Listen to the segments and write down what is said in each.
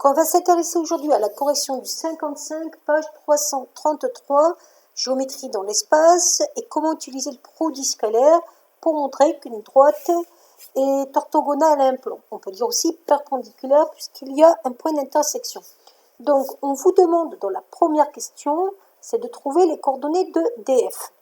Donc, on va s'intéresser aujourd'hui à la correction du 55, page 333, géométrie dans l'espace, et comment utiliser le produit scalaire pour montrer qu'une droite est orthogonale à un plan. On peut dire aussi perpendiculaire puisqu'il y a un point d'intersection. Donc, on vous demande dans la première question, c'est de trouver les coordonnées de DF.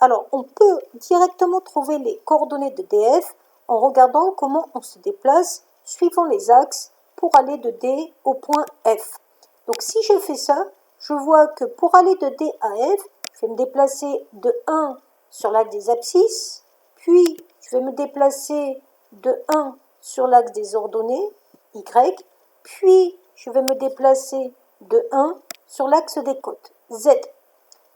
Alors, on peut directement trouver les coordonnées de DF en regardant comment on se déplace suivant les axes pour aller de D au point F. Donc si je fais ça, je vois que pour aller de D à F, je vais me déplacer de 1 sur l'axe des abscisses, puis je vais me déplacer de 1 sur l'axe des ordonnées, Y, puis je vais me déplacer de 1 sur l'axe des côtes, Z.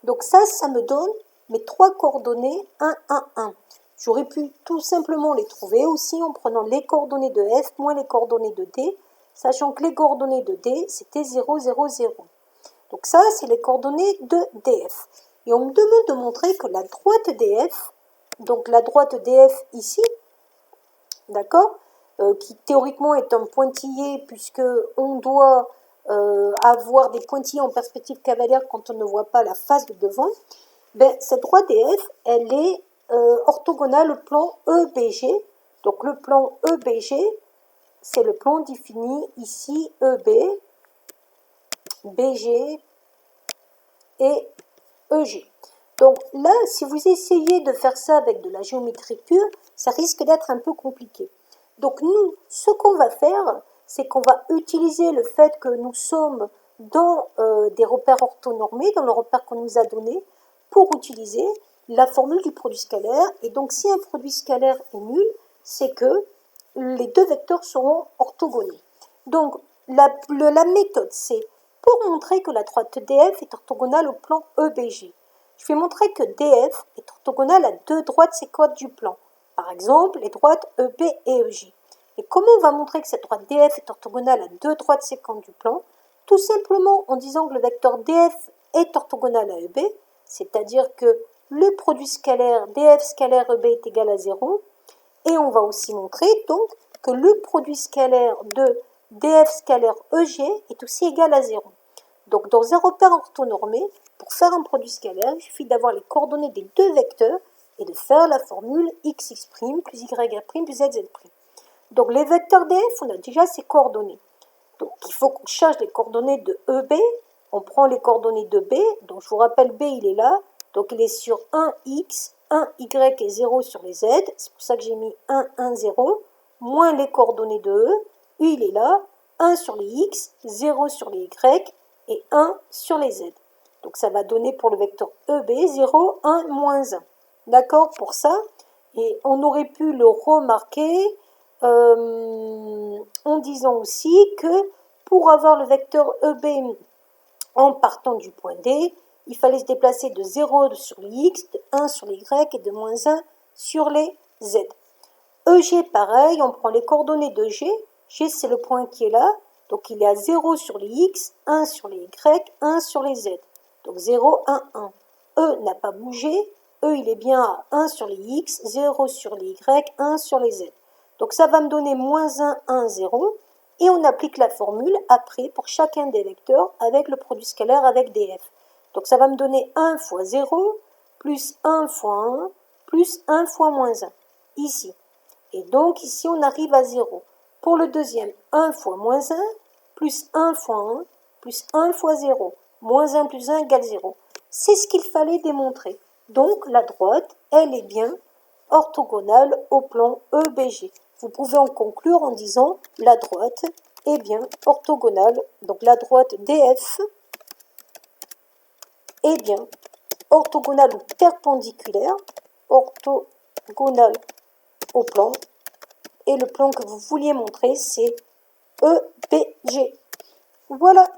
Donc ça me donne mes trois coordonnées 1, 1, 1. J'aurais pu tout simplement les trouver aussi en prenant les coordonnées de F moins les coordonnées de D, sachant que les coordonnées de D, c'était 0, 0, 0. Donc ça, c'est les coordonnées de DF. Et on me demande de montrer que la droite DF, donc la droite DF ici, d'accord, qui théoriquement est un pointillé puisque on doit avoir des pointillés en perspective cavalière quand on ne voit pas la face de devant, ben, cette droite DF, elle est orthogonale au plan EBG. Donc le plan EBG, c'est le plan défini ici EB, BG et EG. Donc là, si vous essayez de faire ça avec de la géométrie pure, ça risque d'être un peu compliqué. Donc nous, ce qu'on va faire, c'est qu'on va utiliser le fait que nous sommes dans des repères orthonormés, dans le repère qu'on nous a donné, pour utiliser la formule du produit scalaire. Et donc si un produit scalaire est nul, c'est que les deux vecteurs seront orthogonaux. Donc la méthode, c'est pour montrer que la droite DF est orthogonale au plan EBG. Je vais montrer que DF est orthogonale à deux droites séquentes du plan. Par exemple, les droites EB et EJ. Et comment on va montrer que cette droite DF est orthogonale à deux droites séquentes du plan? Tout simplement en disant que le vecteur DF est orthogonal à EB, c'est-à-dire que le produit scalaire DF scalaire EB est égal à 0. Et on va aussi montrer donc que le produit scalaire de DF scalaire EG est aussi égal à 0. Donc dans un repère orthonormé, pour faire un produit scalaire, il suffit d'avoir les coordonnées des deux vecteurs et de faire la formule xx' plus ya' plus zz'. Donc les vecteurs DF, on a déjà ces coordonnées. Donc il faut qu'on cherche les coordonnées de EB. On prend les coordonnées de B. Donc je vous rappelle, B il est là. Donc il est sur 1x, 1y et 0 sur les z. C'est pour ça que j'ai mis 1, 1, 0. Moins les coordonnées de E. U il est là. 1 sur les x, 0 sur les y et 1 sur les z. Donc ça va donner pour le vecteur EB 0, 1, moins 1. D'accord pour ça? Et on aurait pu le remarquer en disant aussi que pour avoir le vecteur EB en partant du point D, il fallait se déplacer de 0 sur les x, de 1 sur les y et de moins 1 sur les z. EG pareil, on prend les coordonnées de G. G c'est le point qui est là. Donc il est à 0 sur les x, 1 sur les y, 1 sur les z. Donc 0, 1, 1. E n'a pas bougé. E il est bien à 1 sur les x, 0 sur les y, 1 sur les z. Donc ça va me donner moins 1, 1, 0. Et on applique la formule après pour chacun des vecteurs avec le produit scalaire avec df. Donc ça va me donner 1 fois 0 plus 1 fois 1 plus 1 fois moins 1. Ici. Et donc ici on arrive à 0. Pour le deuxième, 1 fois moins 1, plus 1 fois 1, plus 1 fois 0. Moins 1 plus 1 égale 0. C'est ce qu'il fallait démontrer. Donc la droite, elle est bien orthogonale au plan EBG. Vous pouvez en conclure en disant la droite est bien orthogonale. Donc la droite DF est bien orthogonale ou perpendiculaire, orthogonale au plan. Et le plan que vous vouliez montrer, c'est EBG. Voilà.